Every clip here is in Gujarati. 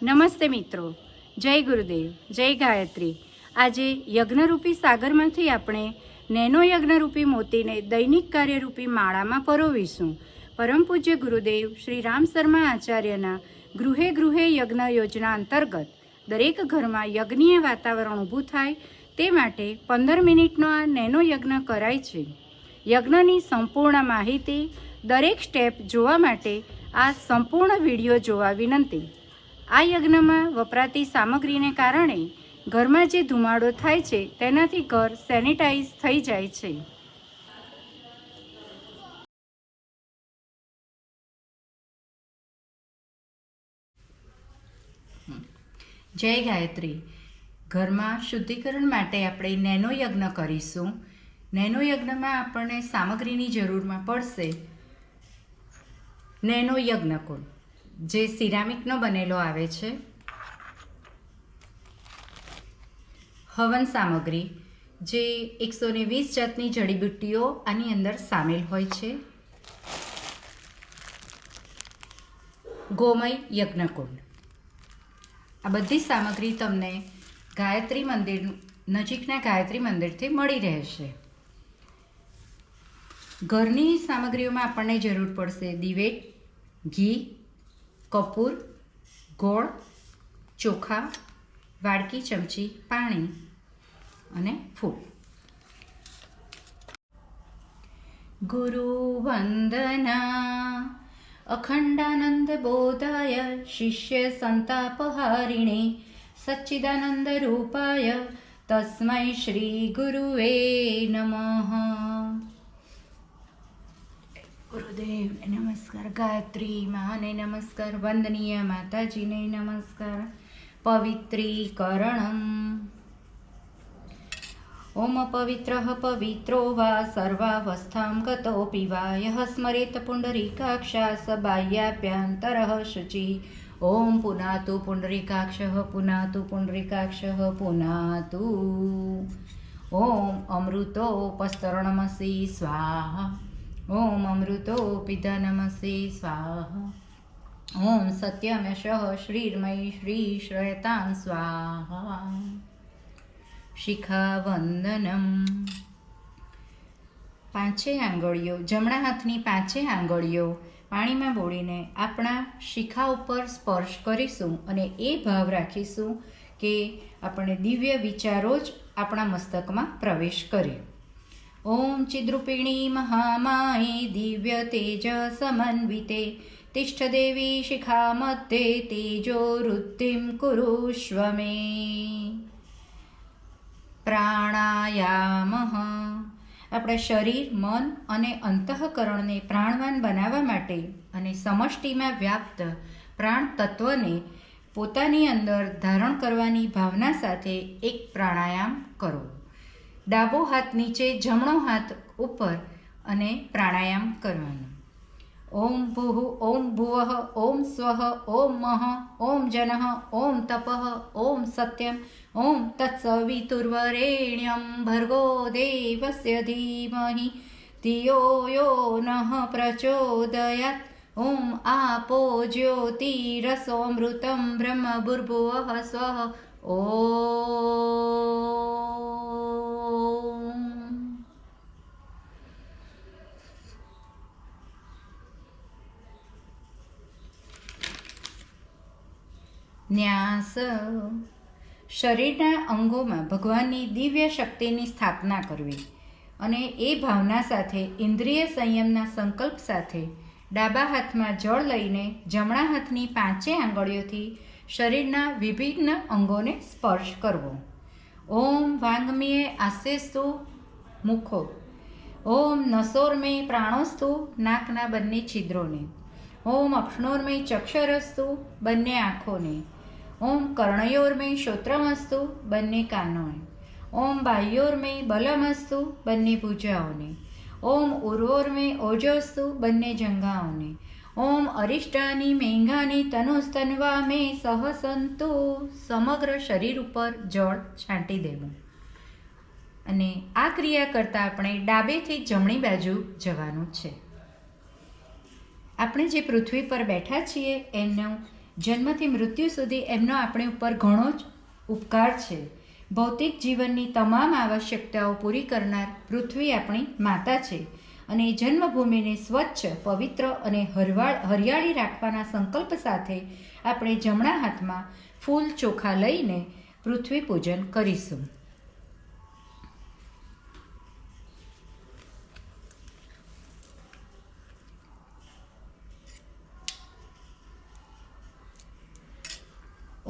નમસ્તે મિત્રો, જય ગુરુદેવ, જય ગાયત્રી। આજે યજ્ઞરૂપી સાગરમાંથી આપણે નેનો યજ્ઞરૂપી મોતીને દૈનિક કાર્યરૂપી માળામાં પરોવીશું। પરમ પૂજ્ય ગુરુદેવ શ્રી રામ શર્મા આચાર્યના ગૃહે ગૃહે યજ્ઞ યોજના અંતર્ગત દરેક ઘરમાં યજ્ઞીય વાતાવરણ ઊભું થાય તે માટે 15 મિનિટનો આ નેનો યજ્ઞ કરાય છે। યજ્ઞની સંપૂર્ણ માહિતી, દરેક સ્ટેપ જોવા માટે આ સંપૂર્ણ વિડીયો જોવા વિનંતી। આ યજ્ઞમાં વપરાતી સામગ્રીને કારણે ઘરમાં જે ધુમાડો થાય છે તેનાથી ઘર સેનિટાઈઝ થઈ જાય છે। જય ગાયત્રી। ઘરમાં શુદ્ધિકરણ માટે આપણે નેનો યજ્ઞ કરીશું। નેનો યજ્ઞમાં આપણને સામગ્રીની જરૂરમાં પડશે નેનો યજ્ઞકુંડ, જે સિરામિકનો બનેલો આવે છે। હવન સામગ્રી, જે 120 જાતની જડીબુટ્ટીઓ આની અંદર સામેલ હોય છે। ગોમય યજ્ઞકુંડ, આ બધી સામગ્રી તમને ગાયત્રી મંદિર નજીકના ગાયત્રી મંદિરથી મળી રહેશે। ઘરની સામગ્રીઓમાં આપણને જરૂર પડશે દિવેટ, ઘી, કપૂર, ગોળ, ચોખા, વાડકી ચમચી પાણી અને ફૂલ। ગુરુ વંદના અખંડાનંદ બોધાય શિષ્ય સંતાપહારિણે સચ્ચિદાનંદ રૂપાય તસ્મૈ શ્રી ગુરુવે નમઃ। ગુરુદેવ નમસ્કાર, ગાયત્રી માને નમસ્કાર, વંદનીય માતાજીને નમસ્કાર। પવિત્રીકરણમ ઓમ પવિત્રઃ પવિત્રો વા સર્વાવસ્થાં ગતોऽપી વા યઃ સ્મરેત પુંડરીકાક્ષા સ બાહ્યાભ્યંતરઃ શુચિ। ઓમ પુનાતુ પુંડરીકાક્ષઃ પુનાતુ પુંડરીકાક્ષઃ પુનાતુ। ઓમ અમૃતોપસ્તરણમસી સ્વાહા। ઓમ અમૃતોપિધનમસી સ્વાહા। ઓમ સત્યમયશઃ શ્રીર્મયી શ્રી શ્રયતાં સ્વાહા। શિખાવંદનમ, પાંચે આંગળીઓ, જમણા હાથની પાંચે આંગળીઓ પાણીમાં બોળીને આપણા શિખા ઉપર સ્પર્શ કરીશું અને એ ભાવ રાખીશું કે આપણે દિવ્ય વિચારો જ આપણા મસ્તકમાં પ્રવેશ કરે। ઓમ ચિદ્રૂપિણી મહામાયે દિવ્ય તેજ સમન્વિતે તિષ્ઠ દેવી શિખા મધ્યે તેજો વૃદ્ધિમ કુરુષ્વ મે। પ્રાણાયામ, આપણા શરીર, મન અને અંતઃકરણને પ્રાણવાન બનાવવા માટે અને સમષ્ટિમાં વ્યાપ્ત પ્રાણ તત્વને પોતાની અંદર ધારણ કરવાની ભાવના સાથે એક પ્રાણાયામ કરો। ડાબો હાથ નીચે, જમણો હાથ ઉપર અને પ્રાણાયામ કરવાનો। ઓમ ભૂઃ ઓમ ભુવઃ ઓમ સ્વઃ ઓમ મઃ ઓમ જનઃ ઓમ તપઃ ઓમ સત્યમ ઓમ તત્સવિતુર્વરેણ્યં ભર્ગો દેવસ્ય ધીમહિ ધિયો યો નઃ પ્રચોદયાત। ઓમ આપો જ્યોતિરસોમૃતં બ્રહ્મ ભૂર્ભુવઃ સ્વઃ। ઓમ ન્યાસ, શરીરના અંગોમાં ભગવાનની દિવ્ય શક્તિની સ્થાપના કરવી અને એ ભાવના સાથે ઇન્દ્રિય સંયમના સંકલ્પ સાથે ડાબા હાથમાં જળ લઈને જમણા હાથની પાંચે આંગળીઓથી શરીરના વિભિન્ન અંગોને સ્પર્શ કરવો। ઓમ વાંગ્મ્યે આસ્યસ્તુ મુખો। ઓમ નસોર્મે પ્રાણોસ્તુ, નાકના બંને છિદ્રોને। ઓમ અક્ષ્ણોર્મે ચક્ષરસ્તુ, બંને આંખોને। ઓમ કર્ણયોર્મે શ્રોત્રમસ્તુ, બંને કાનોને। ઓમ બાહ્યોર્મે બલમસ્તુ, બંને ભુજાઓને। ઓમ ઉર્વોર્મે ઓજોસ્તુ, બંને જંઘાઓને। ઓમ અરિષ્ટાની મેંઘાની તનુસ્તન્વા મે સહસંતુ, સમગ્ર શરીર ઉપર જળ છાંટી દેવું। અને આ ક્રિયા કરતાં આપણે ડાબેથી જમણી બાજુ જવાનું છે। આપણે જે પૃથ્વી પર બેઠા છીએ એનું જન્મથી મૃત્યુ સુધી એમનો આપણી ઉપર ઘણો જ ઉપકાર છે. ભૌતિક જીવનની તમામ આવશ્યકતાઓ પૂરી કરનાર પૃથ્વી આપણી માતા છે અને જન્મભૂમિને સ્વચ્છ, પવિત્ર અને હરિયાળી રાખવાના સંકલ્પ સાથે આપણે જમણા હાથમાં ફૂલ ચોખા લઈને પૃથ્વી પૂજન કરીશું.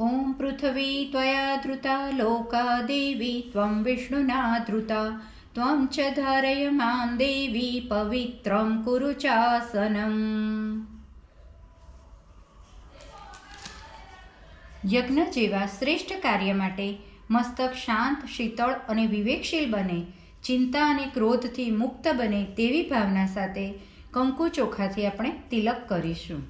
ઓમ પૃથ્વી ત્વયા ધૃતા લોકા દેવી ત્વં વિષ્ણુના ધૃતા ત્વં ચ ધારયમાન દેવી પવિત્રં કુરુ ચાસનમ. યજ્ઞ જેવા શ્રેષ્ઠ કાર્ય માટે મસ્તક શાંત, શીતળ અને વિવેકશીલ બને, ચિંતા અને ક્રોધથી મુક્ત બને તેવી ભાવના સાથે કંકુ ચોખાથી આપણે તિલક કરીશું.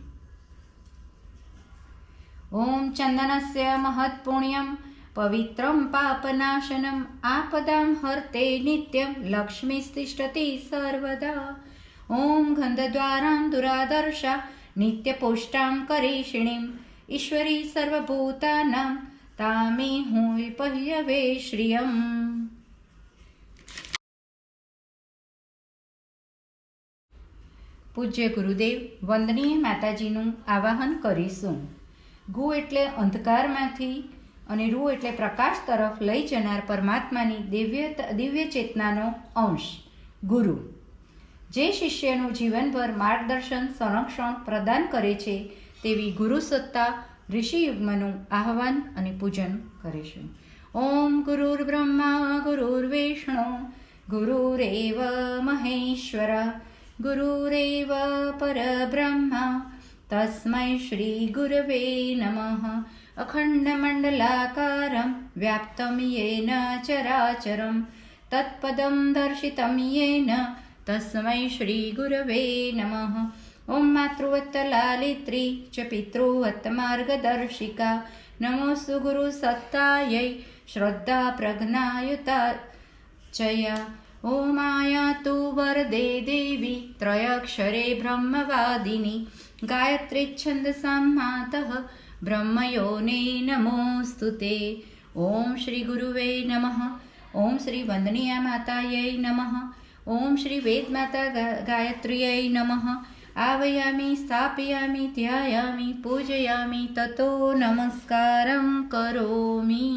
ઓમ ચંદનસ્ય મહત્પુણ્યમ પવિત્રમ પાપનાશનમ આપદામ હર્તે નિત્યમ લક્ષ્મીસ્તિષ્ઠતિ સર્વદા. ઓમ ગંધદ્વારાં દુરાદર્શા નિત્યપોષ્ટાં કરીષિણીમ ઈશ્વરી સર્વભૂતાનાં તામેહું વિપહ્યવે શ્રિયમ. પૂજ્ય ગુરુદેવ, વંદનીય માતાજીનું આવાહન કરીશું. ગુ એટલે અંધકારમાંથી અને રૂ એટલે પ્રકાશ તરફ લઈ જનાર પરમાત્માની દિવ્ય ચેતનાનો અંશ ગુરુ, જે શિષ્યનું જીવનભર માર્ગદર્શન, સંરક્ષણ પ્રદાન કરે છે તેવી ગુરુ સત્તા ઋષિયુગ્મનું આહ્વાન અને પૂજન કરીશું. ઓમ ગુરુર બ્રહ્મા ગુરુર્વિષ્ણુ ગુરુરેવ મહેશ્વર ગુરુરેવ પરબ્રહ્મા તસ્મૈ શ્રી ગુરવે નમઃ. અખંડમંડલાકારં વ્યાપ્तं येन ચરાચરં તત્પદં દર્શિतं येन તસ્મૈ શ્રી ગુરવે નમઃ. ઓમ માતૃવત્તલાલિત્રી ચ પિતૃવત્તમાર્ગદર્શિકા નમોસ્તુ ગુરુ સત્તાयै શ્રદ્ધા પ્રજ્ઞાયુતા ચયા. ઓમ આયાતુ વરદે દેવી ત્રયક્ષરે બ્રહ્મવાદિની ગાયત્રી છંદસાં માતઃ બ્રહ્મયોને નમોસ્તુતે. ઓમ શ્રી ગુરુવે નમઃ. ઓમ શ્રી વંદનીયા માતાयै નમઃ. ઓમ શ્રી વેદમાતા ગાયત્ર્यै નમઃ. આવયામિ સ્થાપયામિ ધ્યાયામિ પૂજયામિ તતો નમસ્કારં કરોમિ.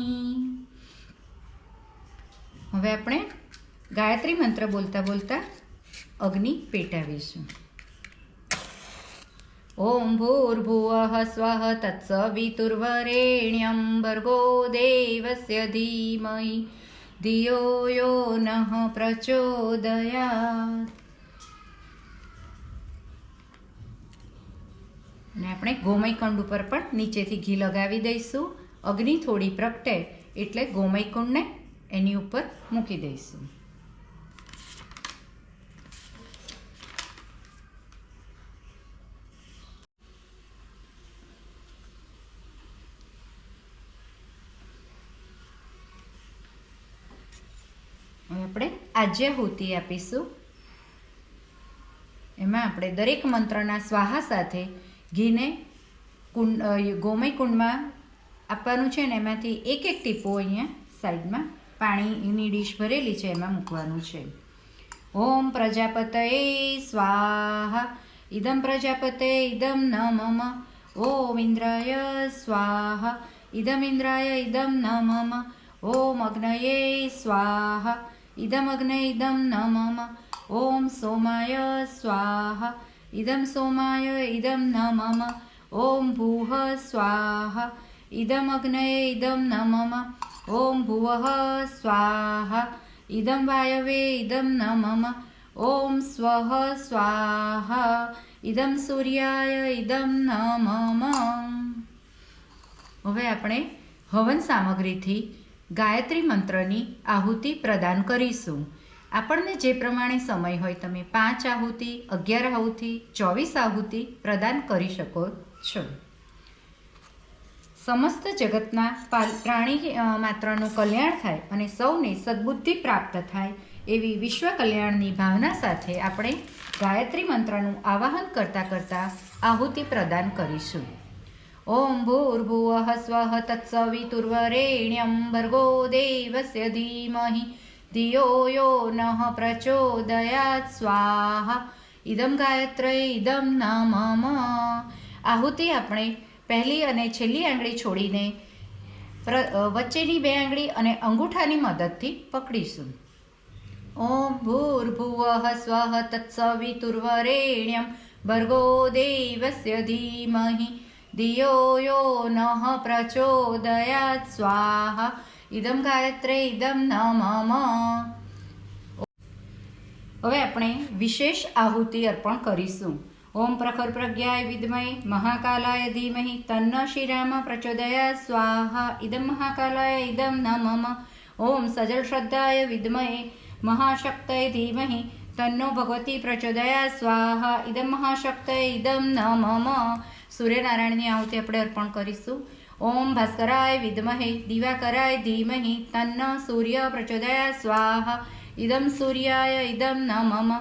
હવે આપણે ગાયત્રી મંત્ર બોલતા બોલતા અગ્નિ પેટાવીશું. ઓમ ભૂર્ભુવઃ સ્વઃ તત્સવિતુર્વરેણ્યં ભર્ગો દેવસ્ય ધીમહિ ધિયો યો નઃ પ્રચોદયાત. અને આપણે ગોમયકુંડ ઉપર પણ નીચેથી ઘી લગાવી દઈશું. અગ્નિ થોડી પ્રગટે એટલે ગોમયકુંડને એની ઉપર મૂકી દઈશું. હવે આપણે આજ્યાહુતિ આપીશું. એમાં આપણે દરેક મંત્રના સ્વાહા સાથે ઘીને ગોમયકુંડમાં આપવાનું છે ને એમાંથી એક એક ટીપું અહીંયા સાઈડમાં પાણીની ડીશ ભરેલી છે એમાં મૂકવાનું છે. ઓમ પ્રજાપતયે સ્વાહા ઇદમ પ્રજાપતે ઇદમ ન મમ. ઓમ ઇન્દ્રાય સ્વાહા ઇદમ ઇન્દ્રાય ઇદમ ન મમ. ઓમ અગ્નયે સ્વાહા ઇદમ અગ્નય ઇદમ ન મમ. ઓમ સોમાય સ્વાહા ઇદમ સોમાય ઇદમ ન મમ. ઓમ ભૂઃ સ્વાહા ઇદમ અગ્નયે ઇદમ ન મમ. ઓમ ભુવઃ સ્વાહા ઇદમ વાયવે ઇદમ ન મમ. ઓમ સ્વઃ સ્વાહા ઇદમ સૂર્યાય ઇદમ ન મમ. હવે આપણે હવન સામગ્રીથી ગાયત્રી મંત્રની આહુતિ પ્રદાન કરીશું. આપણને જે પ્રમાણે સમય હોય તમે 5 આહુતિ, 11 આહુતિ, 24 આહુતિ પ્રદાન કરી શકો છો. સમસ્ત જગતના પ્રાણી માત્રનું કલ્યાણ થાય અને સૌને સદબુદ્ધિ પ્રાપ્ત થાય એવી વિશ્વ કલ્યાણની ભાવના સાથે આપણે ગાયત્રી મંત્રનું આવાહન કરતાં કરતાં આહુતિ પ્રદાન કરીશું. ॐ भूर्भुवः स्वः तत्सवितुर्वरेण्यं भर्गो देवस्य धीमहि धियो यो नः प्रचोदयात् स्वाहा इदं गायत्रै इदं नमः। આહુતિ આપણે પહેલી અને છેલ્લી આંગળી છોડીને વચ્ચેની બે આંગળી અને અંગૂઠાની મદદથી પકડીશું. ઓમ ભૂર્ભુવઃ સ્વઃ તત્સવિતુર્વરેણ્યં ભર્ગો દેવસ્ય ધીમહિ ધિયો યો નઃ પ્રચોદયાત સ્વાહા ઇદં ગાયત્રે ઇદં નમઃ. હવે આપણે વિશેષ આહુતિ અર્પણ કરીશું. ઓમ પ્રખર પ્રજ્ઞાય વિદ્મહે મહાકાલાય ધીમહિ તન્ન શ્રીરામ પ્રચોદયાત સ્વાહા ઇદં મહાકાલાય ઇદં નમઃ. ઓમ સજલ શ્રદ્ધાય વિદ્મહે મહાશક્તય ધીમહિ તન્નો ભગવતી પ્રચોદયાત સ્વાહા ઇદં મહાશક્તય ઇદં નમઃ. સૂર્યનારાયણની આહુતિ આપણે અર્પણ કરીશું. ઓમ ભાસ્કરાય વિદ્મહે દિવાકરાય ધીમહિ તન્ન સૂર્ય પ્રચોદયાત સ્વાહા ઇદં સૂર્યાય ઇદં નમઃ.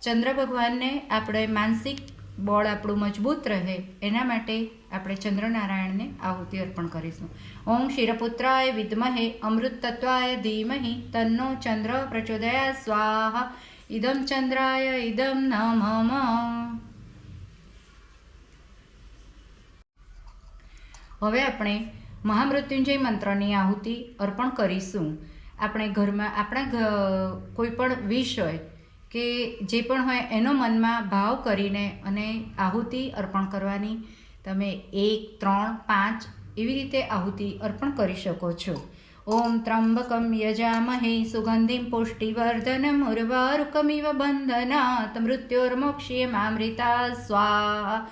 ચંદ્ર ભગવાનને આપણે માનસિક બળ આપણું મજબૂત રહે એના માટે આપણે ચંદ્રનારાયણને આહુતિ અર્પણ કરીશું. ઓમ ક્ષીરપુત્રાય વિદ્મહે અમૃત તત્વાય ધીમહિ તન્નો ચંદ્ર પ્રચોદયાત સ્વાહા ઇદં ચંદ્રાય ઇદં નમઃ. હવે આપણે મહામૃત્યુંજય મંત્રની આહુતિ અર્પણ કરીશું. આપણે ઘરમાં આપણા કોઈ પણ વિષ હોય કે જે પણ હોય એનો મનમાં ભાવ કરીને અને આહુતિ અર્પણ કરવાની. તમે 1, 3, 5 એવી રીતે આહુતિ અર્પણ કરી શકો છો. ઓમ ત્રંબકમ યજામહે સુગંધિમ પુષ્ટિવર્ધનમ ઉર્વારુકમિવ બંધનાત મૃત્યોર્મોક્ષ્યમામૃતા સ્વાહા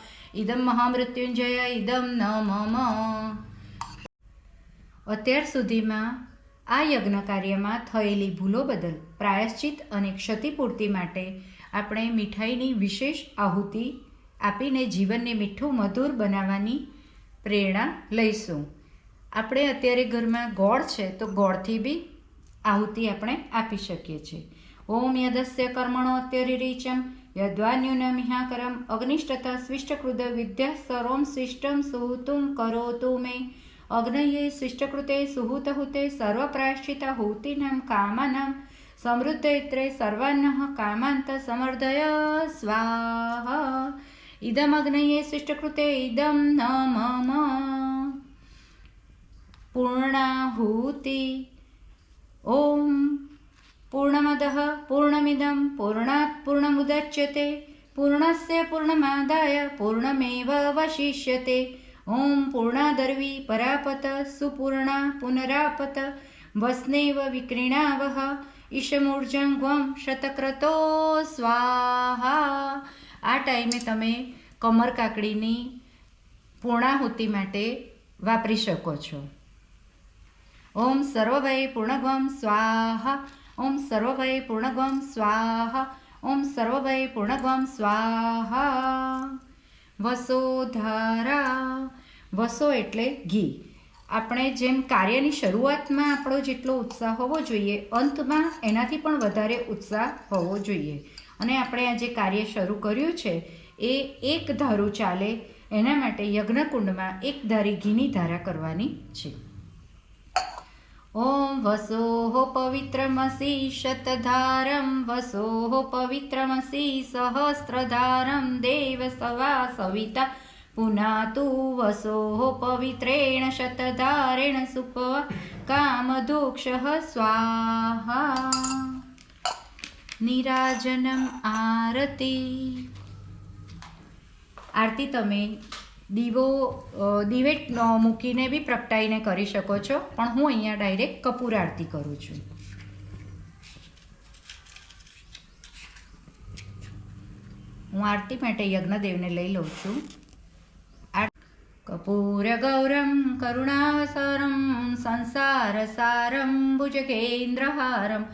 ઇદં મહામૃત્યુંજય ઇદં નમઃ. અત્યાર સુધીમાં આ યજ્ઞ કાર્યમાં થયેલી ભૂલો બદલ પ્રાયશ્ચિત અને ક્ષતિપૂર્તિ માટે આપણે મીઠાઈની વિશેષ આહુતિ આપીને જીવનને મીઠું મધુર બનાવવાની પ્રેરણા લઈશું. આપણે અત્યારે ઘરમાં ગોળ છે તો ગોળથી બી આહુતિ આપણે આપી શકીએ છીએ. ઓમ યદસ્ય કર્મણો અત્યરિરીચમ યદ્વાન્યુનમિહાકરમ અગ્નિષ્ટતા સ્વિષ્ટકૃત વિદ્યા સરોમ સ્વિષ્ટમ સુહુતુમ કરોતુ મે અગ્નયે સ્વિષ્ટકૃતે સુહુતહુતે સર્વપ્રાયશ્ચિતા હૂતિનામ કામાનામ સમૃદ્ધયત્રે સર્વાન્નઃ કામાંત સમર્ધય સ્વાહા ઇદમ અગ્નયે સ્વિષ્ટકૃતે ઇદં નમઃ. પૂર્ણાહુતિ. ઓમ પૂર્ણમદઃ પૂર્ણમિદં પૂર્ણાત પૂર્ણમુદચ્યતે પૂર્ણસ્ય પૂર્ણમાદાય પૂર્ણમેવાવશિષ્યતે. ઓમ પૂર્ણાદર્વી પરાપત સુપૂર્ણા પુનરાપત વસ્નેવ વિક્રીણાવહ ઈશમૂર્જંગ્વમ શતક્રતો સ્વાહા. આ ટાઈમે તમે કમર કાકડીની પૂર્ણાહુતિ માટે વાપરી શકો છો. ઓમ સર્વભય પૂર્ણગમ સ્વાહા ઓમ સર્વભય પૂર્ણગમ સ્વાહા ઓમ સર્વભય પૂર્ણગમ સ્વાહા. વસોધારા. વસો એટલે ઘી. આપણે જેમ કાર્યની શરૂઆતમાં આપણો જેટલો ઉત્સાહ હોવો જોઈએ અંતમાં એનાથી પણ વધારે ઉત્સાહ હોવો જોઈએ. અને આપણે આ જે કાર્ય શરૂ કર્યું છે એ એક ધારું ચાલે એના માટે યજ્ઞકુંડમાં એક ધારી ઘીની ધારા કરવાની છે. ઓમ વસોઃ પવિત્રમસી શતધારમ વસોઃ પવિત્રમસી સહસ્રધારમ દેવ સવા સવિતા પુનાતુ વસોઃ પવિત્રેણ શતધારેણ સુપવા કામધુક્ષઃ સ્વાહા. નિરાજનમ આરતી. આરતી તમે દિવેટ મૂકીને બી પ્રગટાઈને કરી શકો છો, પણ હું અહીંયા ડાયરેક્ટ કપૂર આરતી કરું છું. હું આરતી માટે યજ્ઞદેવને લઈ લઉં છું. કપૂર ગૌરમ કરુણાસરમ સંસારસારમ ભુજગેન્દ્રહારમ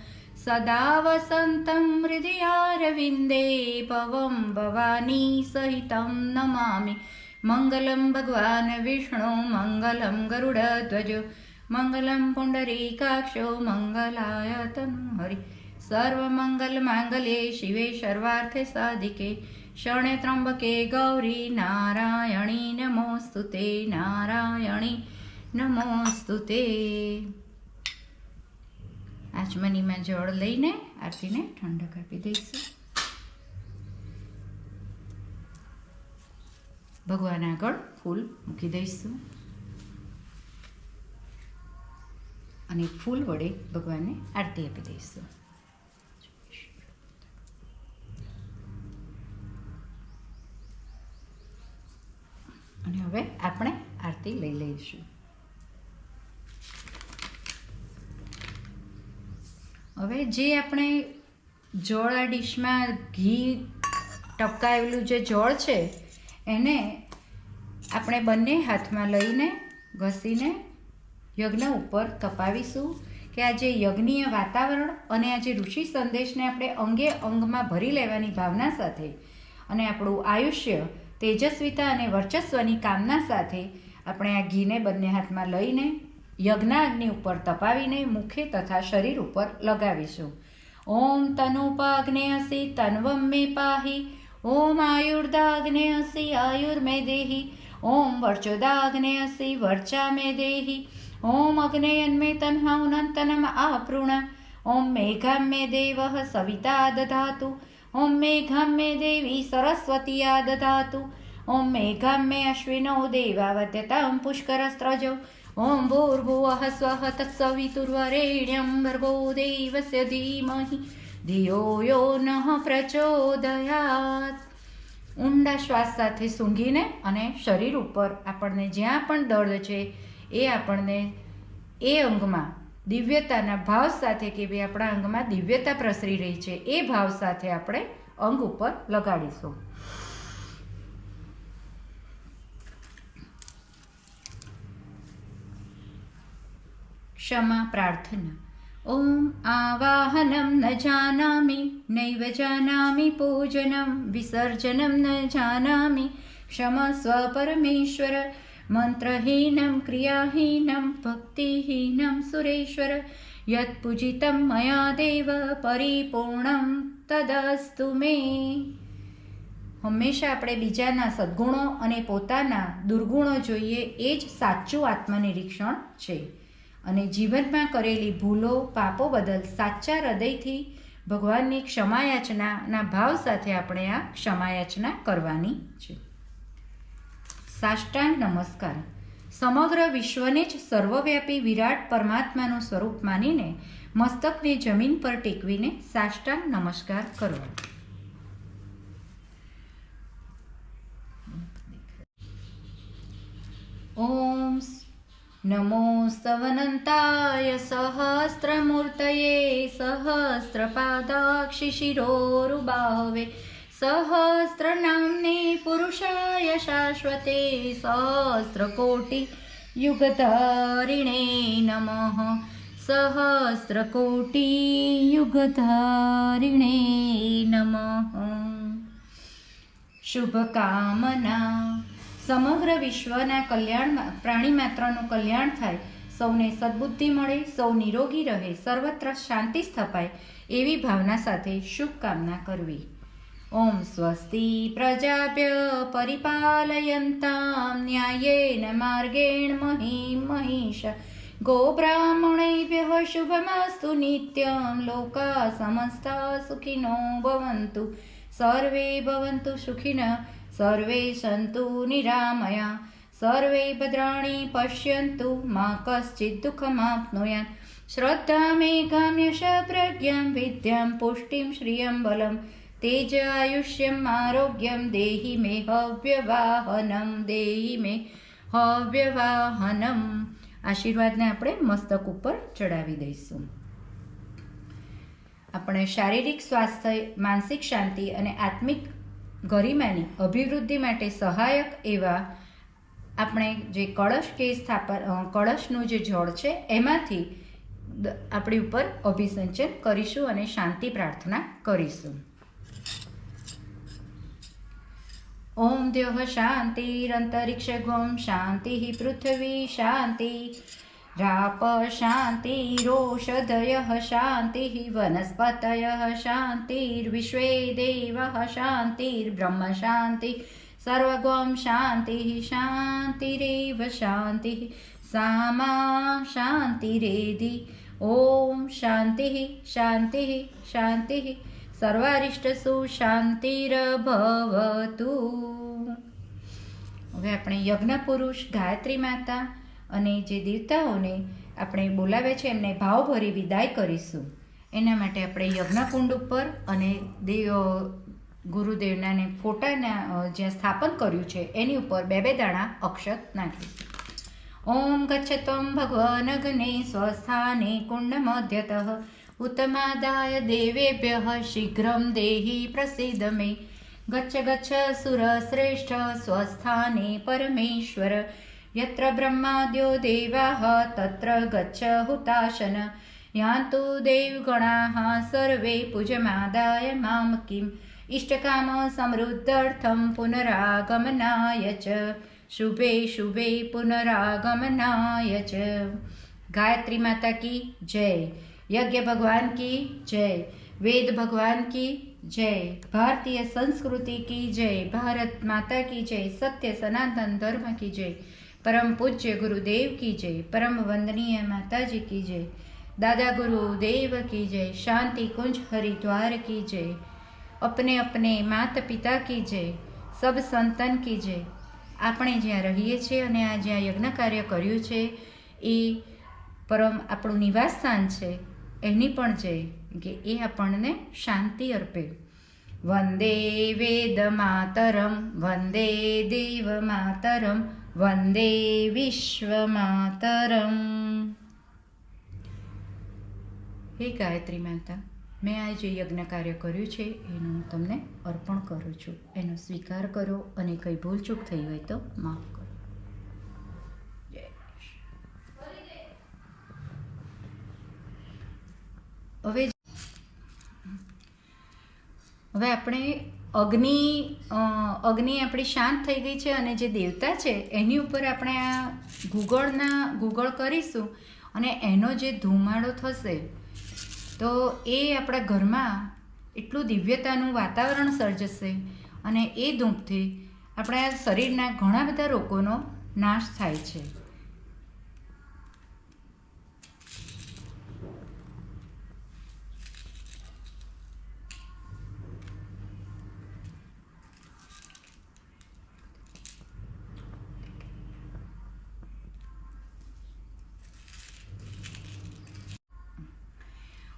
સદા વસંતમ હૃદયારવિંદે પવમ ભવાની સહિતમ નમામિ. મંગલમ ભગવાન વિષ્ણુ મંગલમ ગરુડધ્વજ મંગલમ પુંડરીકાક્ષો મંગલાય તનુ હરિ. સર્વમંગલ માંગલ્યે શિવે સર્વાર્થે સાધિકે શરણે ત્રંબકે ગૌરી નારાયણી નમોસ્તુતે નારાયણી નમોસ્તુતે. આચમનીમાં જળ લઈને આરતીને ઠંડક આપી દઈશું. ભગવાન આગળ ફૂલ મૂકી દઈશું અને ફૂલ વડે ભગવાનને આરતી આપી દઈશું. અને હવે આપણે આરતી લઈ લઈશું. હવે જે આપણે જળ આ ડીશમાં ઘી ટપકાવેલું જે જળ છે એને આપણે બંને હાથમાં લઈને ઘસીને યજ્ઞ ઉપર તપાવીશું કે આ જે યજ્ઞીય વાતાવરણ અને આ જે ઋષિ સંદેશને આપણે અંગે અંગમાં ભરી લેવાની ભાવના સાથે અને આપણું આયુષ્ય તેજસ્વીતા અને વર્ચસ્વની કામના સાથે આપણે આ ઘીને બંને હાથમાં લઈને યજ્ઞાગ્નિ ઉપર તપાવીને મુખે તથા શરીર ઉપર લગાવીશું. ઓમ તનુપાગ્નેયસી તન્વમ મે પાહી. ઓમ આયુર્દાગ્નેયસી આયુર્મે દેહી. ઓમ વર્ચોદાગ્નેયસી વર્ચા મે દેહી. ઓમ અગ્નેયન્મે તન્હૌનંતનમ આપૃણ. ઓમ મેઘાં મે દેવઃ સવિતા દધાતુ. ઓમ મેઘાં મે દેવી સરસ્વતીયા દધાતુ. ઓમ મેઘાં મે અશ્વિનો દેવાવત્યતાં પુષ્કરસ્ત્રજો. ઓમ ભૂર્ભુવઃ સ્વઃ તત્સવિતુર્વરેણ્યં ભર્ગો દેવસ્ય ધીમહિ ધિયો યો નઃ પ્રચોદયાત. ઊંડા શ્વાસ સાથે સૂંઘીને અને શરીર ઉપર આપણને જ્યાં પણ દર્દ છે એ આપણને એ અંગમાં દિવ્યતાના ભાવ સાથે કે ભાઈ આપણા અંગમાં દિવ્યતા પ્રસરી રહી છે એ ભાવ સાથે આપણે અંગ ઉપર લગાડીશું. ક્ષમા પ્રાર્થના. ઓમ આવાહનમ ન જાનામિ નૈવ જાનામિ પૂજનમ વિસર્જનમ ન જાનામિ ક્ષમસ્વ પરમેશ્વર. મંત્રહીનમ ક્રિયાહીનમ ભક્તિહીનમ સુરેશ્વર. યત પૂજિતમ મયા દેવ પરિપૂર્ણમ તદસ્તુ મે. હંમેશા આપણે બીજાના સદ્ગુણો અને પોતાના દુર્ગુણો જોઈએ એ જ સાચું આત્મનિરીક્ષણ છે. અને જીવનમાં કરેલી ભૂલો પાપો બદલ સાચા હૃદયથી ભગવાનની ક્ષમાયાચનાના ભાવ સાથે આપણે આ ક્ષમાયાચના કરવાની છે. સાષ્ટાંગ નમસ્કાર. સમગ્ર વિશ્વને જ સર્વવ્યાપી વિરાટ પરમાત્માનું સ્વરૂપ માનીને મસ્તકને જમીન પર ટેકવીને સાષ્ટાંગ નમસ્કાર કરો. ઓમ નમો સવનંતાય સહસ્રમૂર્તયે સહસ્રપાદાક્ષિશિરોરુબાહવે સહસ્રનામ્ને પુરુષાય શાશ્વતે સહસ્રકોટિ યુગધારિણે નમઃ. સહસ્રકોટિ યુગધારિણે નમઃ. શુભકામના. સમગ્ર વિશ્વના કલ્યાણમાં પ્રાણી માત્રનું કલ્યાણ થાય, સૌને સદબુદ્ધિ મળે, સૌ નિરોગી રહે, સર્વત્ર શાંતિ સ્થપાય એવી ભાવના સાથે શુભકામના કરવી. ઓમ સ્વસ્તિ પ્રજાભ્ય પરિપાલયન્તામ ન્યાયેન માર્ગેણ મહિમ મહિષા ગોબ્રાહ્મણેભ્યઃ શુભમસ્તુ નિત્યં. લોકા સમસ્તા સુખિનો ભવન્તુ. સર્વે ભવન્તુ સુખિનઃ. સર્વે સંતુ નિરામયા. સર્વે ભદ્રાણિ પશ્યન્તુ મા કશ્ચિદ દુઃખમાપ્નુયાત. શ્રદ્ધા મેઘાં યશ પ્રજ્ઞાં વિદ્યાં પુષ્ટિં શ્રિયં બલં તેજ આયુષ્યમ આરોગ્યમ દેહિ મે હવ્યવાહનમ. દેહિ મે હવ્યવાહનમ. આશીર્વાદને આપણે મસ્તક ઉપર ચડાવી દઈશું. આપણે શારીરિક સ્વાસ્થ્ય, માનસિક શાંતિ અને આત્મિક ગરિમાની અભિવૃદ્ધિ માટે સહાયક એવા આપણે જે કળશ કે કળશનું જે જળ છે એમાંથી આપણી ઉપર અભિસિંચન કરીશું અને શાંતિ પ્રાર્થના કરીશું. ઓમ દ્યોઃ શાંતિરંતરિક્ષ ગોમ શાંતિ પૃથ્વી શાંતિ. રાપ શાંતિરોષધયઃ શાંતિઃ વનસ્પતયઃ શાંતિર્વિશ્વે દેવઃ શાંતિર્બ્રહ્મ શાંતિ સર્વગમ શાંતિઃ શાંતિરેવ શાંતિઃ સામા શાંતિરેધિ ઓમ શાંતિઃ શાંતિઃ શાંતિઃ સર્વારિષ્ટસુ શાંતિર્ભવતુ. હવે આપણે યજ્ઞ પુરુષ ગાયત્રી માતા અને જે દેવતાઓને આપણે બોલાવે છે એમને ભાવભરી વિદાય કરીશું. એના માટે આપણે યજ્ઞકુંડ ઉપર અને ગુરુદેવના ફોટાના જ્યાં સ્થાપન કર્યું છે એની ઉપર બે દાણા અક્ષત નાખીશું. ઓમ ગચ્છત્વં ભગવાન અગ્ને સ્વસ્થાને કુંડ મધ્યતઃ ઉત્તમાદાય દેવેભ્યઃ શીઘ્રં દેહી પ્રસિદ્ધ મે. ગચ્છ ગચ્છ સુર શ્રેષ્ઠ સ્વસ્થાને પરમેશ્વર યત્ર બ્રહ્માદ્યો દેવાઃ તત્ર ગચ્છ હુતાશન. યાન્તુ દેવગણાઃ સર્વે પૂજમાદાય મામ કિમ ઇષ્ટકામ સમૃદ્ધર્થમ પુનરાગમનાય ચ શુભે શુભે પુનરાગમનાય ચ. ગાયત્રી માતા કી જય, યજ્ઞ ભગવાન કી જય, વેદ ભગવાન કી જય, ભારતીય સંસ્કૃતિ કી જય, ભારત માતા કી જય, સત્ય સનાતન ધર્મ કી જય, परम पूज्य गुरुदेव की जय, परम वंदनीय माताजी की जय, दादा गुरुदेव की जय, शांति कुंज हरिद्वार की जय, अपने अपने माता पिता की जय, सब संतन की जय. આપણે જ્યાં રહીએ છીએ અને આ જ્યાં યજ્ઞ કાર્ય કર્યું છે એ પરમ આપણું નિવાસ સ્થાન છે એની પણ જય, કે એ આપણને શાંતિ અર્પે. વંદે વેદ માતરમ, વંદે દેવ માતરમ, વંદે વિશ્વ માતરમ. હે ગાયત્રી માતા, મેં આ જે યજ્ઞ કાર્ય કર્યું છે એનું હું તમને અર્પણ કરું છું. એનો સ્વીકાર કરો અને કંઈ ભૂલચૂક થઈ હોય તો માફ કરો. હવે આપણે અગ્નિ આપણી શાંત થઈ ગઈ છે અને જે દેવતા છે એની ઉપર આપણે આ ગુગળ કરીશું અને એનો જે ધુમાડો થશે તો એ આપણા ઘરમાં એટલું દિવ્યતાનું વાતાવરણ સર્જશે અને એ ધૂપથી આપણા શરીરના ઘણા બધા રોગોનો નાશ થાય છે.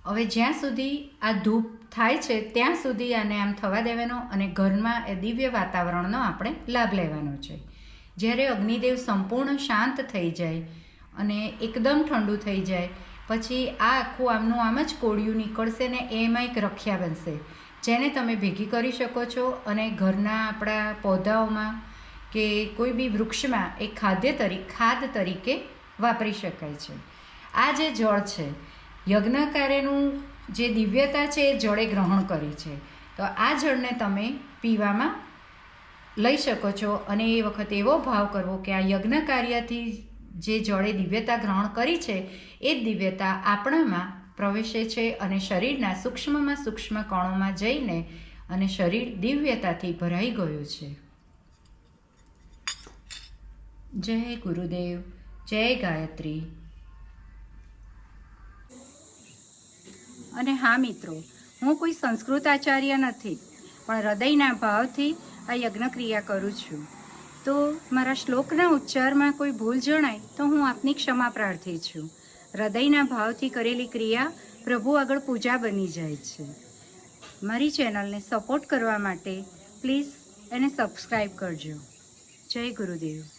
હવે જ્યાં સુધી આ ધૂપ થાય છે ત્યાં સુધી આને આમ થવા દેવાનો અને ઘરમાં એ દિવ્ય વાતાવરણનો આપણે લાભ લેવાનો છે. જ્યારે અગ્નિદેવ સંપૂર્ણ શાંત થઈ જાય અને એકદમ ઠંડુ થઈ જાય પછી આ આખું આમનું આમ જ કોળિયું નીકળશે ને એમાં એક રખિયા બનશે જેને તમે ભેગી કરી શકો છો અને ઘરના આપણા પૌધાઓમાં કે કોઈ બી વૃક્ષમાં એ ખાદ તરીકે વાપરી શકાય છે. આ જે જળ છે યજ્ઞ કાર્યનું જે દિવ્યતા છે એ જળે ગ્રહણ કરી છે, તો આ જળને તમે પીવામાં લઈ શકો છો અને એ વખતે એવો ભાવ કરવો કે આ યજ્ઞ કાર્યથી જે જળે દિવ્યતા ગ્રહણ કરી છે એ જ દિવ્યતા આપણામાં પ્રવેશે છે અને શરીરના સૂક્ષ્મમાં સૂક્ષ્મ કણોમાં જઈને અને શરીર દિવ્યતાથી ભરાઈ ગયું છે. જય ગુરુદેવ, જય ગાયત્રી. અને હા મિત્રો, હું કોઈ સંસ્કૃત આચાર્ય નથી, પણ હૃદયના ભાવથી આ યજ્ઞ ક્રિયા કરું છું. તો મારા શ્લોકના ઉચ્ચારમાં કોઈ ભૂલ જણાય તો હું આપની ક્ષમા પ્રાર્થી છું. હૃદયના ભાવથી કરેલી ક્રિયા પ્રભુ આગળ પૂજા બની જાય છે. મારી ચેનલને સપોર્ટ કરવા માટે પ્લીઝ એને સબસ્ક્રાઈબ કરજો. જય ગુરુદેવ.